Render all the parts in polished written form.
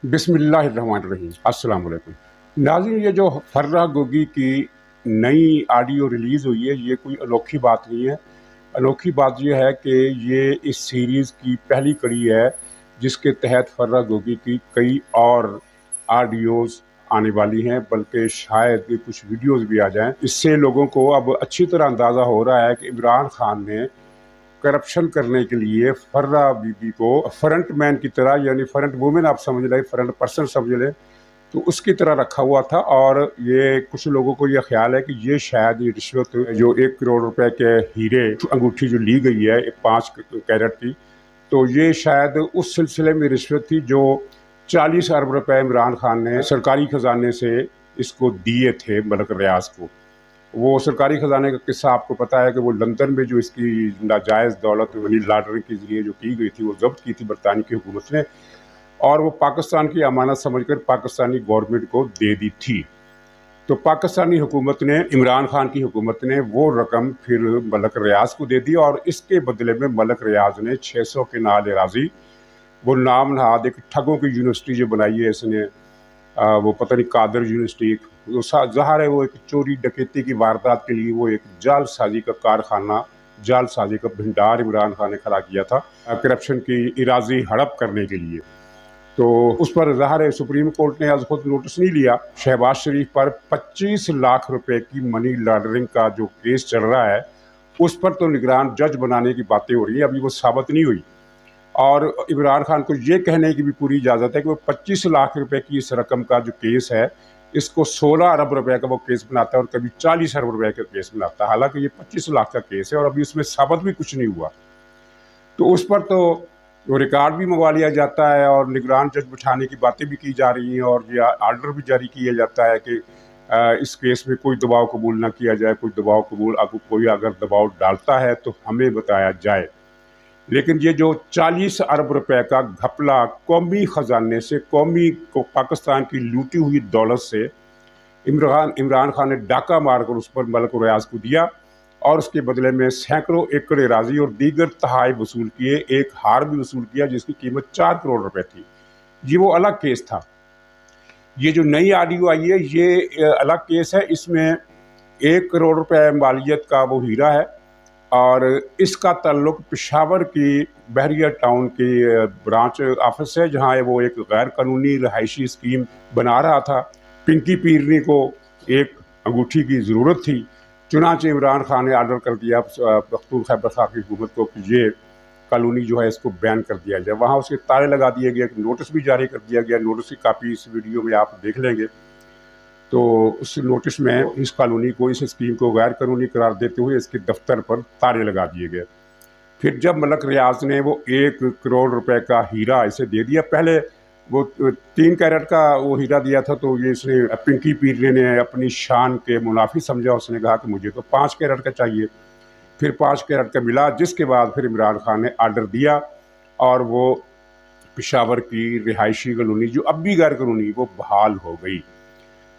बिस्मिल्लाहिर्रहमानिर्रहीम। अस्सलाम वालेकुम। नाज़रीन, ये जो फर्रा गोगी की नई ऑडियो रिलीज़ हुई है, ये कोई अनोखी बात नहीं है। अनोखी बात ये है कि ये इस सीरीज़ की पहली कड़ी है जिसके तहत फर्रा गोगी की कई और ऑडियोज़ आने वाली हैं, बल्कि शायद ये कुछ वीडियोज़ भी आ जाएँ। इससे लोगों को अब अच्छी तरह अंदाज़ा हो रहा है कि इमरान खान ने करप्शन करने के लिए फर्रा बीबी को फ्रंट मैन की तरह, यानी फ्रंट वुमेन आप समझ लें, फ्रंट पर्सन समझ लें, तो उसकी तरह रखा हुआ था। और ये कुछ लोगों को ये ख्याल है कि ये शायद ये रिश्वत जो 1 करोड़ रुपए के हीरे अंगूठी जो ली गई है 5 कैरेट की, तो ये शायद उस सिलसिले में रिश्वत थी जो 40 अरब रुपए इमरान खान ने सरकारी खजाने से इसको दिए थे मलक रियाज को। वो सरकारी खजाने का किस्सा आपको पता है कि वो लंदन में जो इसकी नाजायज़ दौलत मनी लॉन्ड्रिंग के जरिए जो की गई थी, वो जब्त की थी बरतानी की हुकूमत ने, और वो पाकिस्तान की अमानत समझकर पाकिस्तानी गवर्नमेंट को दे दी थी। तो पाकिस्तानी हुकूमत ने, इमरान खान की हुकूमत ने वो रकम फिर मलक रियाज को दे दी, और इसके बदले में मलक रियाज ने 600 केनाल एराजी, वो नाम नहाद एक ठगों की यूनिवर्सिटी जो बनाई है इसने, वो पता नहीं कादर यूनिवर्सिटी, ज़ाहिर है वो एक चोरी डकैती की वारदात के लिए वो एक जालसाजी का कारखाना, जालसाजी का भंडार इमरान खान ने खड़ा किया था करप्शन की इराजी हड़प करने के लिए। तो उस पर ज़ाहिर है सुप्रीम कोर्ट ने आज खुद नोटिस नहीं लिया। शहबाज शरीफ पर 25 लाख रुपए की मनी लॉन्ड्रिंग का जो केस चल रहा है, उस पर तो निगरान जज बनाने की बातें हो रही है, अभी वो साबित नहीं हुई। और इमरान खान को ये कहने की भी पूरी इजाज़त है कि वो 25 लाख रुपए की इस रकम का जो केस है, इसको 16 अरब रुपए का वो केस बनाता है और कभी 40 अरब रुपए का केस बनाता है। हालांकि ये 25 लाख का केस है और अभी उसमें साबित भी कुछ नहीं हुआ। तो उस पर तो वो रिकॉर्ड भी मंगवा लिया जाता है और निगरान जज बिठाने की बातें भी की जा रही हैं, और ये आर्डर भी जारी किया जाता है कि इस केस में कोई दबाव कबूल ना किया जाए, कोई दबाव कबूल कोई अगर दबाव डालता है तो हमें बताया जाए। लेकिन ये जो 40 अरब रुपए का घपला कौमी ख़जाने से, कौमी को पाकिस्तान की लूटी हुई दौलत से इमरान खान ने डाका मारकर उस पर मलक रियाज को दिया, और उसके बदले में सैकड़ों एकड़ एराजी और दीगर तहाई वसूल किए, एक हार भी वसूल किया जिसकी कीमत 4 करोड़ रुपए थी। ये वो अलग केस था। ये जो नई ऑडियो आई है ये अलग केस है। इसमें 1 करोड़ रुपए मालियत का वो हीरा है, और इसका ताल्लुक पेशावर की बहरिया टाउन की ब्रांच ऑफिस है, जहाँ वो एक गैर कानूनी रहायशी स्कीम बना रहा था। पिंकी पीरनी को एक अंगूठी की ज़रूरत थी, चुनांचे इमरान खान ने आर्डर कर दिया पख्तून खैबर खा की हुकूमत को कि ये कॉलोनी जो है इसको बैन कर दिया जाए। वहाँ उसके ताले लगा दिए गए, नोटिस भी जारी कर दिया गया। नोटिस की कापी इस वीडियो में आप देख लेंगे। तो उस नोटिस में इस कॉलोनी को, इस स्कीम को गैर कानूनी करार देते हुए इसके दफ्तर पर ताले लगा दिए गए। फिर जब मलक रियाज ने वो 1 करोड़ रुपए का हीरा इसे दे दिया, पहले वो 3 कैरेट का वो हीरा दिया था, तो ये इसने पिंकी पीरने ने अपनी शान के मुनाफी समझा। उसने कहा कि मुझे तो 5 कैरेट का चाहिए। फिर 5 कैरेट का मिला, जिसके बाद फिर इमरान खान ने आर्डर दिया और वो पेशावर की रिहायशी कॉलोनी जो अब भी गैर कानूनी, वो बहाल हो गई।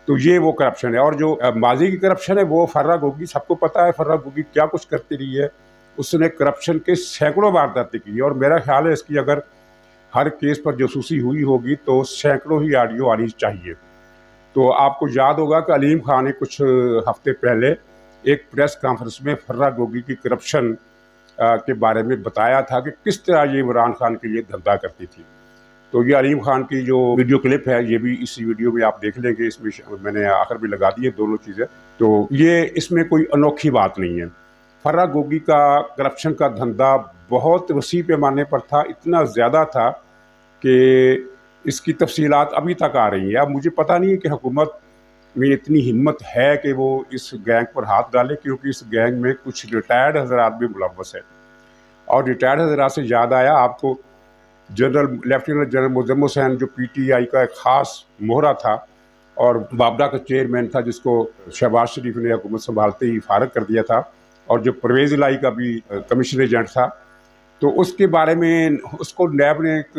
तो ये वो करप्शन है। और जो माजी की करप्शन है वो फर्रा गोगी, सबको पता है फर्रा गोगी क्या कुछ करती रही है। उसने करप्शन के सैकड़ों वारदातें की, और मेरा ख्याल है इसकी अगर हर केस पर जासूसी हुई होगी तो सैकड़ों ही ऑडियो आनी चाहिए। तो आपको याद होगा कि अलीम खान ने कुछ हफ्ते पहले एक प्रेस कॉन्फ्रेंस में फर्रा गोगी की करप्शन के बारे में बताया था कि किस तरह ये इमरान खान के लिए धंधा करती थी। तो ये अलीम खान की जो वीडियो क्लिप है, ये भी इसी वीडियो में आप देख लेंगे। इसमें मैंने आखिर भी लगा दी है दोनों चीज़ें। तो ये इसमें कोई अनोखी बात नहीं है। फर्रा गोगी का करप्शन का धंधा बहुत वसी पैमाने पर था, इतना ज़्यादा था कि इसकी तफसीलात अभी तक आ रही हैं। अब मुझे पता नहीं है कि हुकूमत में इतनी हिम्मत है कि वो इस गैंग पर हाथ डाले, क्योंकि इस गैंग में कुछ रिटायर्ड हजरात भी मुलव्वस है। और रिटायर्ड हजरात से याद आया आपको, लेफ्टिनेंट जनरल मुअज़्ज़म हुसैन जो PTI का एक ख़ास मोहरा था और बाबरा का चेयरमैन था, जिसको शहबाज शरीफ ने हुकूमत संभालते ही फारग कर दिया था, और जो परवेज़ इलाही का भी कमीशन एजेंट था, तो उसके बारे में उसको नैब ने एक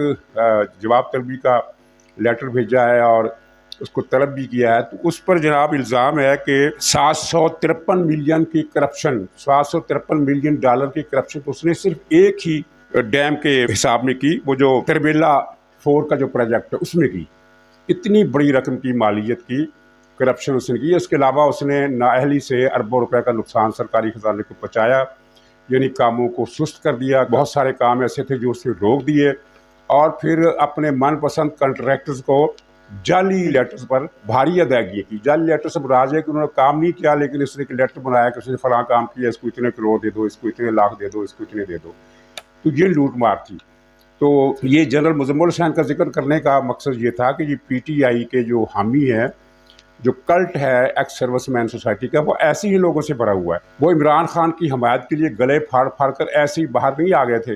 जवाब तलबी का लेटर भेजा है और उसको तलब भी किया है। तो उस पर जनाब इल्ज़ाम है कि 753 मिलियन की करप्शन, 753 मिलियन डॉलर की करप्शन तो उसने सिर्फ एक ही डैम के हिसाब में की, वो जो तरबेला 4 का जो प्रोजेक्ट है उसमें की। इतनी बड़ी रकम की मालियत की करप्शन उसने की। इसके अलावा उसने नाअहली से अरबों रुपए का नुकसान सरकारी खजाने को पहुँचाया, यानी कामों को सुस्त कर दिया। बहुत सारे काम ऐसे थे जो उसने रोक दिए और फिर अपने मनपसंद कॉन्ट्रैक्टर्स को जाली लेटर्स पर भारी अदायगी की। जाली लेटर से मुराद है कि उन्होंने काम नहीं किया, लेकिन उसने एक लेटर बनाया कि उसने फलां काम किया, इसको इतने करोड़ दे दो, इसको इतने लाख दे दो, इसको इतने दे दो। तो ये लूट मार थी। तो ये जनरल मुजम्मिल हुसैन का जिक्र करने का मकसद ये था कि ये पीटीआई के जो हामी हैं, जो कल्ट है एक्स सर्विसमैन सोसाइटी का, वो ऐसे ही लोगों से भरा हुआ है। वो इमरान खान की हमायत के लिए गले फाड़ फाड़ कर ऐसे ही बाहर नहीं आ गए थे,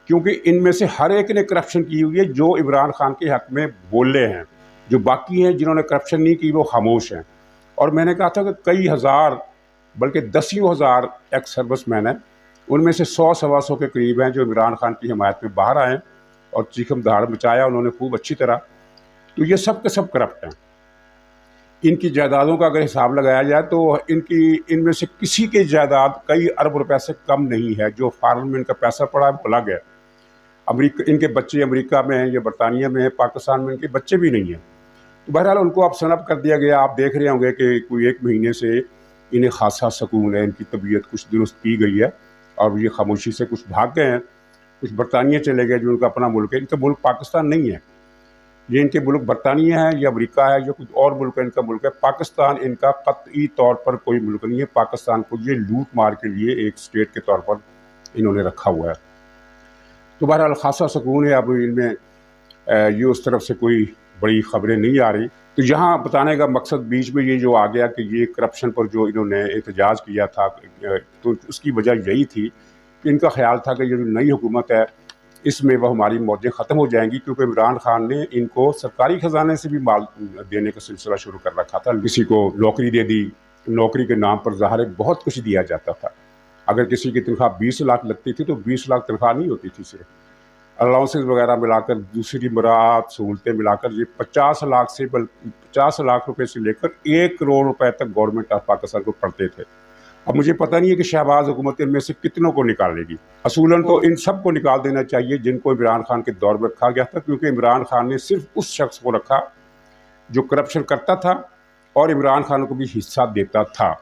क्योंकि इनमें से हर एक ने करप्शन की हुई है जो इमरान खान के हक में बोले हैं। जो बाकी हैं जिन्होंने करप्शन नहीं की वो खामोश हैं। और मैंने कहा था कि कई हज़ार बल्कि दसियों हज़ार एक्स सर्विसमैन हैं, उनमें से 100-125 के करीब हैं जो इमरान खान की हमायत में बाहर आए और चीखम दहाड़ मचाया उन्होंने खूब अच्छी तरह। तो ये सब के सब करप्ट हैं। इनकी जायदादों का अगर हिसाब लगाया जाए तो इनमें से किसी की जायदाद कई अरब रुपए से कम नहीं है। जो फॉरेन में इनका पैसा पड़ा है वो अलग है। अमेरिका, इनके बच्चे अमेरिका में हैं या बरतानिया में हैं, पाकिस्तान में इनके बच्चे भी नहीं हैं। तो बहरहाल उनको अब सनअप कर दिया गया। आप देख रहे होंगे कि कोई 1 महीने से इन्हें खासा सुकून है, इनकी तबीयत कुछ दुरुस्त की गई है और ये खामोशी से कुछ भाग गए हैं, कुछ बरतानिया चले गए जो उनका अपना मुल्क है। इनका मुल्क पाकिस्तान नहीं है, ये इनके मुल्क बरतानिया है या अमेरिका है या कुछ और मुल्क है, इनका मुल्क है। पाकिस्तान इनका कतई तौर पर कोई मुल्क नहीं है। पाकिस्तान को ये लूट मार के लिए एक स्टेट के तौर पर इन्होंने रखा हुआ है। तो बहरहाल खासा सुकून है। अब इनमें ये उस तरफ से कोई बड़ी खबरें नहीं आ रही। तो यहाँ बताने का मकसद बीच में ये जो आ गया कि ये करप्शन पर जो इन्होंने एहतजाज किया था, तो उसकी वजह यही थी कि इनका ख्याल था कि ये जो नई हुकूमत है इसमें वह हमारी मौजें ख़त्म हो जाएंगी, क्योंकि इमरान खान ने इनको सरकारी ख़जाने से भी माल देने का सिलसिला शुरू कर रखा था। किसी को नौकरी दे दी, नौकरी के नाम पर ज़ाहिर बहुत कुछ दिया जाता था। अगर किसी की तनख्वाह 20 लाख लगती थी तो 20 लाख तनख्वाह नहीं होती थी, सिर्फ अलाउंसेस वगैरह मिलाकर, दूसरी मराहत सहूलतें मिलाकर ये 50 लाख रुपए से लेकर 1 करोड़ रुपए तक गवर्नमेंट ऑफ पाकिस्तान को पड़ते थे। अब मुझे पता नहीं है कि शहबाज हुकूमत इनमें से कितनों को निकालेगी। असूलन तो इन सब को निकाल देना चाहिए जिनको इमरान खान के दौर में रखा गया था, क्योंकि इमरान खान ने सिर्फ उस शख्स को रखा जो करप्शन करता था और इमरान खान को भी हिस्सा देता था।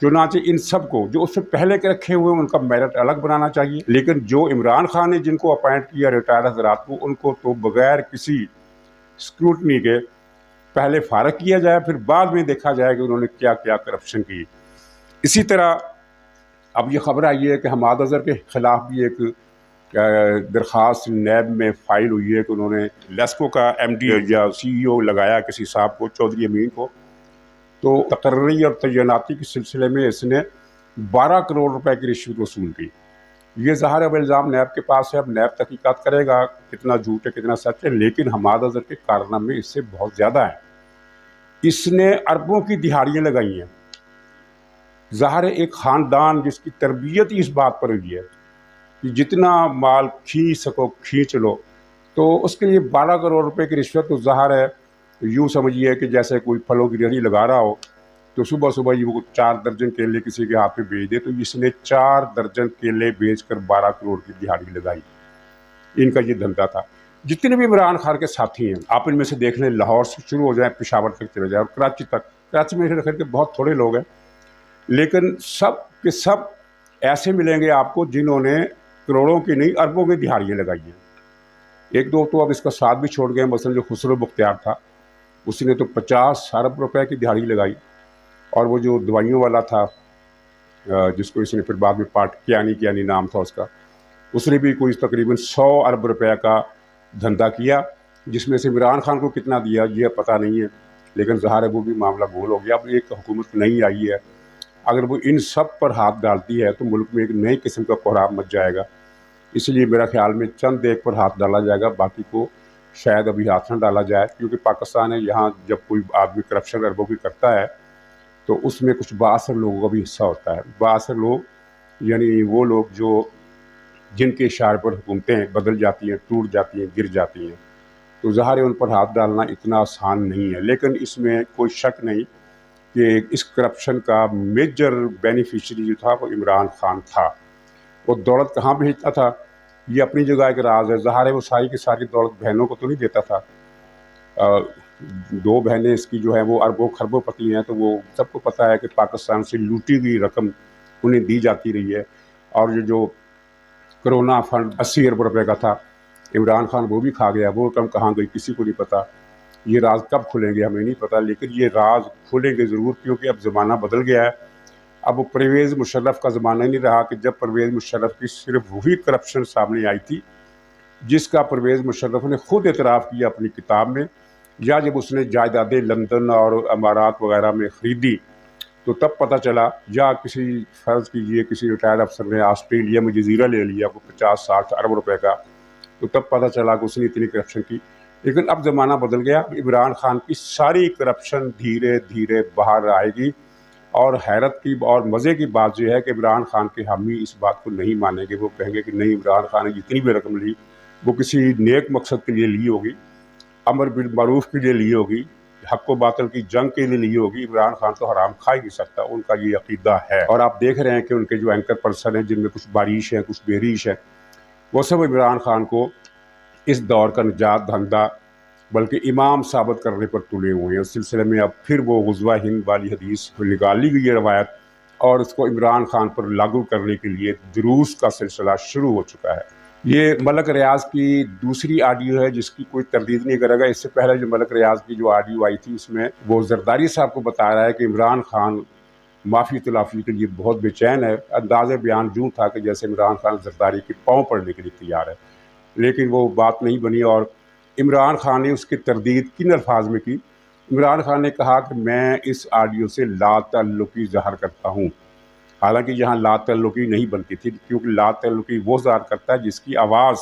चुनांचे इन सब को जो उससे पहले के रखे हुए उनका मेरिट अलग बनाना चाहिए, लेकिन जो इमरान खान ने जिनको अपॉइंट किया रिटायर्ड हजरात को, उनको तो बगैर किसी स्क्रूटनी के पहले फारग किया जाए, फिर बाद में देखा जाए कि उन्होंने क्या क्या करप्शन की। इसी तरह अब ये खबर आई है कि हमाद अजहर के खिलाफ भी एक दरख्वास्त नैब में फ़ाइल हुई है कि उन्होंने लेस्को का MD या CEO लगाया किसी साहब को, चौधरी अमीन को। तो तकर्री और तैनाती के सिलसिले में इसने 12 करोड़ रुपए की रिश्वत वसूल की। ये ज़ाहिर अब इल्ज़ाम नैब के पास है। अब नैब तहकीकात करेगा कितना झूठ है कितना सच है, लेकिन हमाद अजहर के कारनामे इससे बहुत ज़्यादा हैं। इसने अरबों की दिहाड़ियाँ लगाई हैं। ज़ाहिर है एक ख़ानदान जिसकी तरबियत ही इस बात पर हुई है कि जितना माल खींच सको खींच लो, तो उसके लिए 12 करोड़ रुपए की रिश्वत। तो ज़ाहिर है यूँ समझिए कि जैसे कोई फलों की रेहड़ी लगा रहा हो तो सुबह सुबह ये वो 4 दर्जन केले किसी के हाथ में बेच दे, तो इसने 4 दर्जन केले बेचकर 12 करोड़ की दिहाड़ी लगाई। इनका ये धंधा था। जितने भी इमरान खान के साथी हैं, आप इनमें से देख लें, लाहौर से शुरू हो जाए, पेशावर तक चले जाए और कराची तक। कराची में रख के बहुत थोड़े लोग हैं, लेकिन सब के सब ऐसे मिलेंगे आपको जिन्होंने करोड़ों की नहीं अरबों की दिहाड़ियाँ लगाई हैं। एक दो तो अब इसका साथ भी छोड़ गए। मसलन जो खुसरो मुख्तियार था, उसने तो 50 अरब रुपए की दिहाड़ी लगाई। और वो जो दवाइयों वाला था जिसको इसने फिर बाद में पार्ट कियानी नाम था उसका, उसने भी कोई तकरीबन 100 अरब रुपए का धंधा किया, जिसमें से इमरान खान को कितना दिया ये पता नहीं है, लेकिन ज़ाहिर है वो भी मामला भूल हो गया। अब एक हुकूमत नई आई है, अगर वो इन सब पर हाथ डालती है तो मुल्क में एक नई किस्म का कोहराम मच जाएगा। इसलिए मेरा ख्याल में चंद एक पर हाथ डाला जाएगा, बाकी को शायद अभी हाथ न डाला जाए, क्योंकि पाकिस्तान है, यहाँ जब कोई आदमी करप्शन अरबों की करता है तो उसमें कुछ बाअसर लोगों का भी हिस्सा होता है। बाअसर लोग यानी वो लोग जो जिनके इशारे पर हुकूमतें बदल जाती हैं, टूट जाती हैं, गिर जाती हैं, तो ज़ाहिर है उन पर हाथ डालना इतना आसान नहीं है। लेकिन इसमें कोई शक नहीं कि इस करप्शन का मेजर बेनिफिशियरी जो था वो इमरान खान था। वो दौलत कहाँ भेजता था? ये अपनी जगह एक राज है। ज़ाहिर है वो सारी की सारी दौलत बहनों को तो नहीं देता था। अ, 2 बहनें इसकी जो है वो अरबों खरबों पति हैं, तो वो सबको पता है कि पाकिस्तान से लूटी हुई रकम उन्हें दी जाती रही है। और ये जो कोरोना फंड 80 अरब रुपए का था, इमरान खान वो भी खा गया। वो रकम कहाँ गई किसी को नहीं पता। ये राज कब खुलेंगे हमें नहीं पता, लेकिन ये राज खुलेंगे ज़रूर, क्योंकि अब ज़माना बदल गया है। अब वो परवेज़ मुशर्रफ का ज़माना नहीं रहा कि जब परवेज़ मुशर्रफ की सिर्फ वही करप्शन सामने आई थी जिसका परवेज़ मुशर्रफ ने खुद एतराफ़ किया अपनी किताब में, या जब उसने जायदादें लंदन और अमारात वगैरह में ख़रीदी तो तब पता चला, या किसी फ़र्ज़ कीजिए किसी रिटायर्ड अफसर ने ऑस्ट्रेलिया में जजीरा ले लिया वो 50-60 अरब रुपए का, तो तब पता चला कि उसने इतनी करप्शन की। लेकिन अब ज़माना बदल गया। इमरान खान की सारी करप्शन धीरे धीरे बाहर आएगी। और हैरत की और मज़े की बात यह है कि इमरान खान के हामी इस बात को नहीं मानेंगे। वो कहेंगे कि नहीं, इमरान खान ने जितनी भी रकम ली वो किसी नेक मकसद के लिए ली होगी, अमर बिल मारूफ के लिए ली होगी, हक व बातिल की जंग के लिए ली होगी। इमरान खान तो हराम खा ही नहीं सकता, उनका ये अकीदा है। और आप देख रहे हैं कि उनके जो एंकर पर्सन हैं जिनमें कुछ बारिश है कुछ बेरिश है, वो सब इमरान खान को इस दौर का निजात धंधा बल्कि इमाम साबित करने पर तुले हुए हैं। उस सिलसिले में अब फिर वो ग़ुज़वा हिंद वाली हदीस निकाली गई है रवायत, और उसको इमरान खान पर लागू करने के लिए दुरूस का सिलसिला शुरू हो चुका है। ये मलक रियाज की दूसरी ऑडियो है जिसकी कोई तरदीद नहीं करेगा। इससे पहले जो मलक रियाज की जो ऑडियो आई थी उसमें वो जरदारी साहब को बता रहा है कि इमरान खान माफ़ी तलाफ़ी के लिए बहुत बेचैन है। अंदाज़े बयान यूँ था कि जैसे इमरान खान जरदारी के पाँव पड़ने के लिए तैयार है, लेकिन वो बात नहीं बनी। और इमरान खान ने उसकी तरदीद किन अल्फाज में की। इमरान खान ने कहा कि मैं इस ऑडियो से लातल्लुकी ज़ाहिर करता हूँ। हालांकि यहाँ लातल्लुकी नहीं बनती थी, क्योंकि लातल्लुकी वो ज़ाहिर करता है जिसकी आवाज़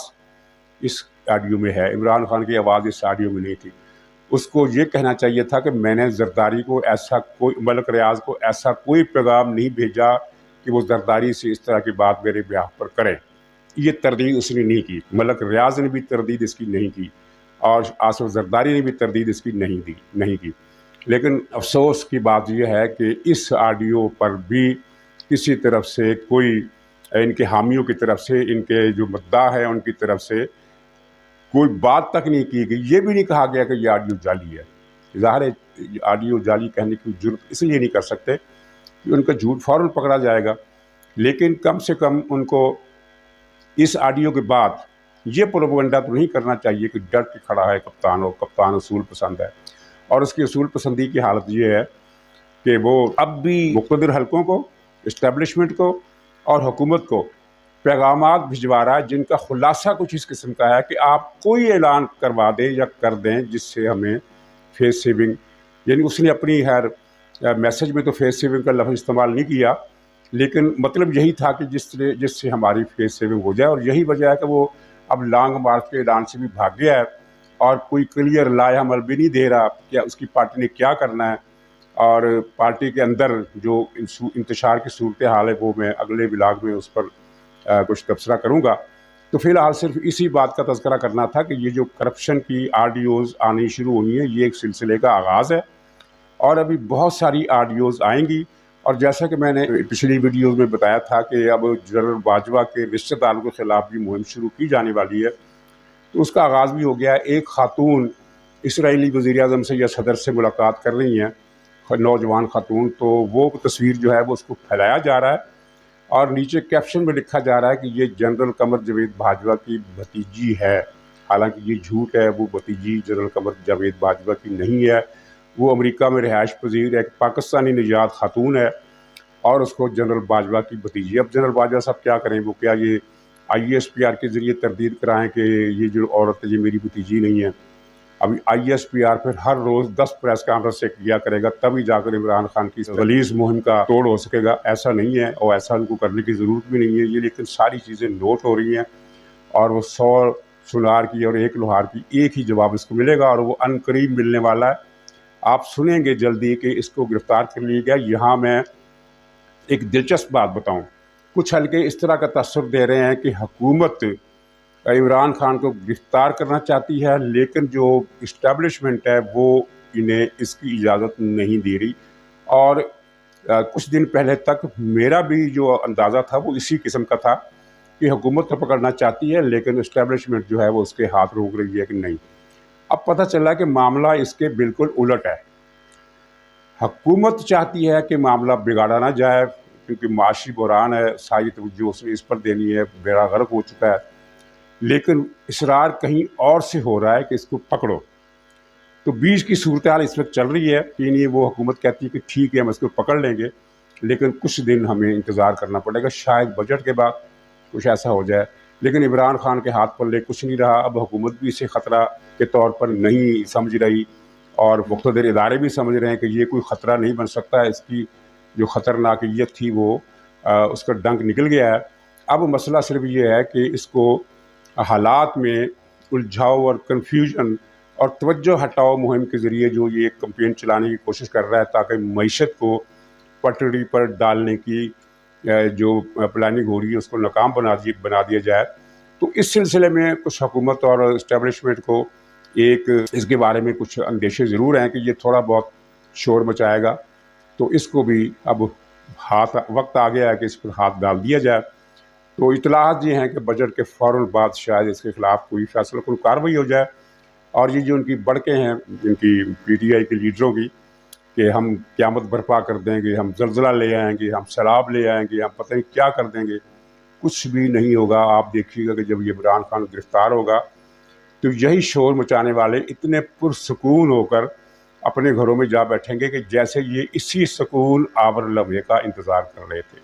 इस ऑडियो में है। इमरान खान की आवाज़ इस ऑडियो में नहीं थी। उसको ये कहना चाहिए था कि मैंने जरदारी को ऐसा कोई, मलक रियाज को ऐसा कोई पैगाम नहीं भेजा कि वो जरदारी से इस तरह की बात मेरे ब्याह पर करें। ये तरदीद उसने नहीं की। मलक रियाज ने भी तरदीद इसकी नहीं की और आसिफ जरदारी ने भी तरदीद इसकी नहीं की। लेकिन अफसोस की बात यह है कि इस ऑडियो पर भी किसी तरफ से कोई, इनके हामियों की तरफ से, इनके जो मुद्दा है उनकी तरफ से कोई बात तक नहीं की गई। ये भी नहीं कहा गया कि ये ऑडियो जाली है। ज़ाहिर है ऑडियो जाली कहने की जुर्रत इसलिए नहीं कर सकते कि उनका झूठ फ़ौरन पकड़ा जाएगा, लेकिन कम से कम उनको इस ऑडियो के बाद ये प्रोपेगेंडा तो नहीं करना चाहिए कि डट के खड़ा है कप्तान, और कप्तान असूल पसंद है। और उसकी असूल पसंदी की हालत ये है कि वो अब भी मुक़्तदर हलकों को, इस्टेब्लिशमेंट को और हुकूमत को पैगामात भिजवा रहा है जिनका खुलासा कुछ इस किस्म का है कि आप कोई ऐलान करवा दें या कर दें जिससे हमें फेस सेविंग, यानी उसने अपनी हर मैसेज में तो फेस सेविंग का लफ्ज़ इस्तेमाल नहीं किया, लेकिन मतलब यही था कि जिससे हमारी फेस सेविंग हो जाए। और यही वजह है कि वो अब लॉन्ग मार्च के ऐलान से भी भाग गया है और कोई क्लियर लाया अमल भी नहीं दे रहा कि उसकी पार्टी ने क्या करना है। और पार्टी के अंदर जो इंतशार की सूरत हाल है वो मैं अगले ब्लॉग में उस पर कुछ तबसरा करूँगा। तो फ़िलहाल सिर्फ इसी बात का तज़किरा करना था कि ये जो करप्शन की ऑडियोज़ आनी शुरू हुई हैं, ये एक सिलसिले का आगाज़ है और अभी बहुत सारी ऑडियोज़ आएंगी। और जैसा कि मैंने पिछली वीडियोज़ में बताया था कि अब जनरल बाजवा के रिश्तेदारों के ख़िलाफ़ भी मुहिम शुरू की जाने वाली है, तो उसका आगाज़ भी हो गया है। एक खातून इसराइली वज़ीर-ए-आज़म से या सदर से मुलाकात कर रही हैं, नौजवान खातून, तो वो तस्वीर जो है वो उसको फैलाया जा रहा है और नीचे कैप्शन में लिखा जा रहा है कि ये जनरल कमर जावेद बाजवा की भतीजी है। हालांकि ये झूठ है, वो भतीजी जनरल कमर जावेद बाजवा की नहीं है। वो अमेरिका में रिहाइश पजीर एक पाकिस्तानी निजात खातून है और उसको जनरल बाजवा की भतीजी। अब जनरल बाजवा साहब क्या करें, वो क्या ये ISPR के ज़रिए तरदीद कराएं कि ये जो औरत है ये मेरी भतीजी नहीं है। अभी ISPR फिर हर रोज़ 10 प्रेस कॉन्फ्रेंस से किया करेगा, तभी जाकर इमरान खान की गलीज़ मुहिम का तोड़ हो सकेगा। ऐसा नहीं है और ऐसा उनको करने की ज़रूरत भी नहीं है। ये लेकिन सारी चीज़ें नोट हो रही हैं और वो 100 सुनार की और 1 लोहार की एक ही जवाब इसको मिलेगा और वो अनकरीब मिलने वाला है। आप सुनेंगे जल्दी कि इसको गिरफ़्तार कर लिया गया। यहाँ मैं एक दिलचस्प बात बताऊँ, कुछ हल्के इस तरह का तसव्वुर दे रहे हैं कि हुकूमत इमरान खान को गिरफ़्तार करना चाहती है, लेकिन जो इस्टेब्लिशमेंट है वो इन्हें इसकी इजाज़त नहीं दे रही। और कुछ दिन पहले तक मेरा भी जो अंदाज़ा था वो इसी किस्म का था कि हुकूमत तो पकड़ना चाहती है लेकिन इस्टेब्लिशमेंट जो है वो उसके हाथ रोक रही है कि नहीं। अब पता चला कि मामला इसके बिल्कुल उलट है। हुकूमत चाहती है कि मामला बिगाड़ा ना जाए क्योंकि माशी बुरान है, सारी तवज्जो उसने इस पर देनी है, बेड़ा गर्क हो चुका है, लेकिन इसरार कहीं और से हो रहा है कि इसको पकड़ो। तो बीच की सूरत हाल इस वक्त चल रही है कि नहीं, वो हुकूमत कहती है कि ठीक है हम इसको पकड़ लेंगे, लेकिन कुछ दिन हमें इंतज़ार करना पड़ेगा, शायद बजट के बाद कुछ ऐसा हो जाए। लेकिन इमरान खान के हाथ पल्ले कुछ नहीं रहा। अब हुकूमत भी इसे ख़तरा के तौर पर नहीं समझ रही और मुख्तलिफ इदारे भी समझ रहे हैं कि ये कोई ख़तरा नहीं बन सकता है। इसकी जो ख़तरनाकियत थी वो उसका डंक निकल गया है। अब मसला सिर्फ ये है कि इसको हालात में उलझाओ और कन्फ्यूजन और तवज्जो हटाओ मुहिम के ज़रिए जो ये कैंपेन चलाने की कोशिश कर रहा है ताकि मईशत को पटड़ी पर डालने की जो प्लानिंग हो रही है उसको नाकाम बना दिया जाए। तो इस सिलसिले में कुछ हुकूमत और इस्टेब्लिशमेंट को एक इसके बारे में कुछ अंदेशे ज़रूर हैं कि ये थोड़ा बहुत शोर मचाएगा। तो इसको भी अब वक्त आ गया है कि इस पर हाथ डाल दिया जाए। तो इतलात ये हैं कि बजट के फ़ौरन बाद शायद इसके ख़िलाफ़ कोई फैसला, कोई कार्रवाई हो जाए। और ये जो उनकी बढ़के हैं इनकी PTI के लीडरों की कि हम क़यामत बर्पा कर देंगे, हम ज़लज़ला ले आएंगे, हम सैलाब ले आएंगे, हम पता नहीं क्या कर देंगे, कुछ भी नहीं होगा। आप देखिएगा कि जब ये इमरान खान गिरफ़्तार होगा तो यही शोर मचाने वाले इतने पुरसुकून होकर अपने घरों में जा बैठेंगे कि जैसे ये इसी सुकून आवर लम्हे का इंतज़ार कर रहे थे।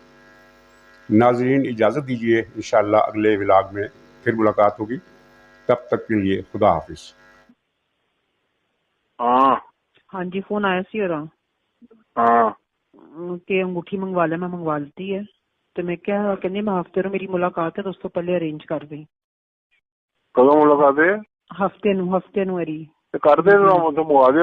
नाज़रीन इजाज़त दीजिए, इंशाअल्लाह अगले व्लॉग में फिर मुलाकात होगी। तब तक के लिए खुदा हाफिज़। हाँ जी, फोन आया सी और कि अंगूठी मंगवा ले, मैं मंगवा लेती है। तो मैं क्या कहनी मैं हफ्ते मेरी मुलाकात है, दोस्तों पहले अरेंज कर दी। कदों मुलाकात है? हफ्ते नु अरी कर दे तो मुआ दे।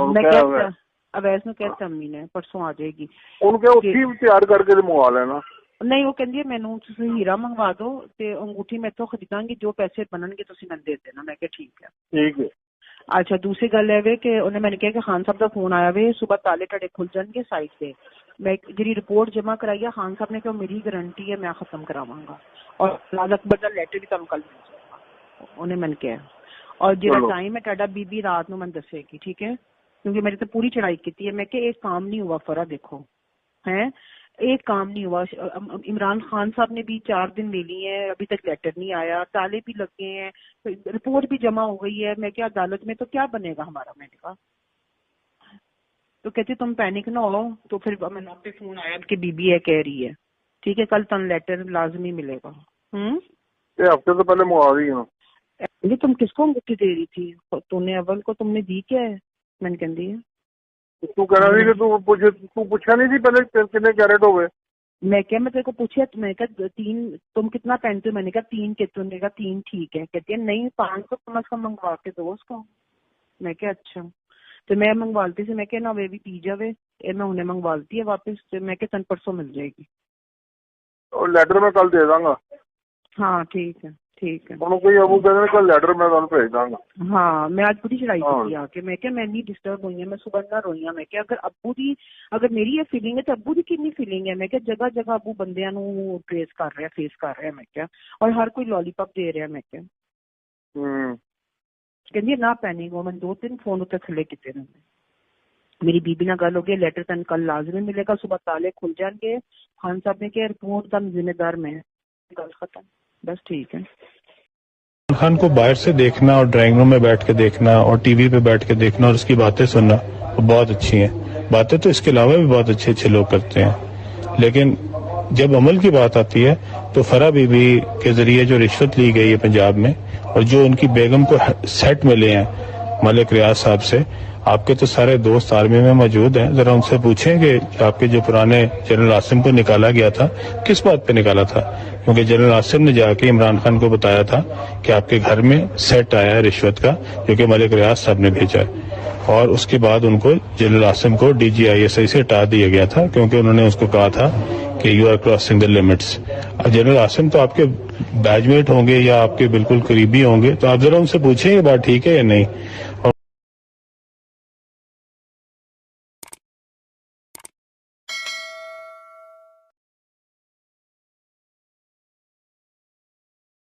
मैं कहता अवैस नु कहता अम्मी ने परसों आ जाएगी। उनके उसी तैयार करके मंगवा लेना। नहीं, वो कहती है मैनू तुसीं हीरा मंगवा दो ते अंगूठी मैं तो खरीदांगी, जो पैसे बननगे तुसीं मैनू दे देना। मैं कहा ठीक है। ठीक है। अच्छा, दूसरी गल है वे कि उन्हें मैंने कहा कि खान साहब का फोन आया वे सुबह ताले टड़े खुल जाएंगे साइड से। मैं जी रिपोर्ट जमा कराई है, खान साहब ने कहा मेरी गारंटी है मैं खत्म करावांगा और लाल अकबर का लेटर भी तुम कल मिल जाएगा, उन्हें मैंने कहा। और जो टाइम है टाडा बीबी रात में मैंने दसेगी, ठीक है, क्योंकि मेरी तो पूरी चढ़ाई की है। मैं क्या एक काम नहीं हुआ फरा, देखो है एक काम नहीं हुआ। इमरान खान साहब ने भी 4 दिन ले लिए हैं, अभी तक लेटर नहीं आया, ताले भी लग गए हैं, रिपोर्ट भी जमा हो गई है। मैं क्या अदालत में तो क्या बनेगा हमारा? मैंने कहा तो कहती तुम पैनिक ना हो। तो फिर मैंने आप पे फोन आया कि बीबी है कह रही है, ठीक है कल तन लेटर लाजमी मिलेगा। हफ्ते तो पहले मुआ दी ना। ये तुम किसको अंगूठी दे रही थी? तूने अव्वल को तुमने दी क्या है? मैंने कहती है तू कह रही थी तू पूछा नहीं थी पहले कितने कैरेट हो गए? मैं क्या मैं तेरे को पूछा, मैं क्या 3 तुम कितना पहनते हो? मैंने कहा 3 के, तुमने कहा 3 ठीक है। कहती है नहीं 500 कम अज कम मंगवा के दो उसको। मैं क्या अच्छा, तो मैं मंगवाती थी। मैं क्या ना वे भी पी जावे, मैं उन्हें मंगवाती है वापस। मैं क्या तन परसों मिल जाएगी। और लेटर में कल दे दूंगा। हाँ ठीक है ठीक है। कोई अबू कहते कल लेटर मैं तुम भेज दूंगा। हाँ मैं आज पूरी चढ़ाई की आके। मैं क्या मैं नहीं डिस्टर्ब हुई है, मैं सुबह ना रोई। मैं क्या अगर मेरी ये फीलिंग है तो अबू की कितनी फीलिंग है? मैं क्या जगह जगह अबू बंदियां नू ट्रेस कर रहे हैं, फेस कर रहे हैं। मैं क्या और हर कोई लॉलीपॉप दे रहा है। मैं क्या कहती ना पैनिक हो। मैं 2-3 फोन उत्ते थले किते ने। मेरी बीबी ना गल हो गई, लेटर तन कल लाजमी मिलेगा, सुबह ताले खुल जाएंगे। खान साहब ने कहा रिपोर्ट का जिम्मेदार मैं, गल खत्म, बस ठीक है। खान को बाहर से देखना और ड्राइंग रूम में बैठ के देखना और टीवी पे बैठ के देखना और उसकी बातें सुनना वो बहुत अच्छी हैं। बातें तो इसके अलावा भी बहुत अच्छे अच्छे लोग करते हैं, लेकिन जब अमल की बात आती है तो फरा बीबी के जरिए जो रिश्वत ली गई है पंजाब में और जो उनकी बेगम को सेट मिले हैं मलिक रियाज साहब से, आपके तो सारे दोस्त आर्मी में मौजूद हैं, जरा उनसे पूछें कि आपके जो पुराने जनरल आसिम को निकाला गया था किस बात पे निकाला था, क्योंकि जनरल आसिम ने जाके इमरान खान को बताया था कि आपके घर में सेट आया है रिश्वत का जो कि मलिक रियाज साहब ने भेजा है। और उसके बाद उनको जनरल आसिम को DGISI से हटा दिया गया था क्योंकि उन्होंने उसको कहा था कि you are crossing the limits. अब जनरल आसिम तो आपके बैचमेट होंगे या आपके बिल्कुल करीबी होंगे, तो आप जरा उनसे पूछें ये बात ठीक है या नहीं।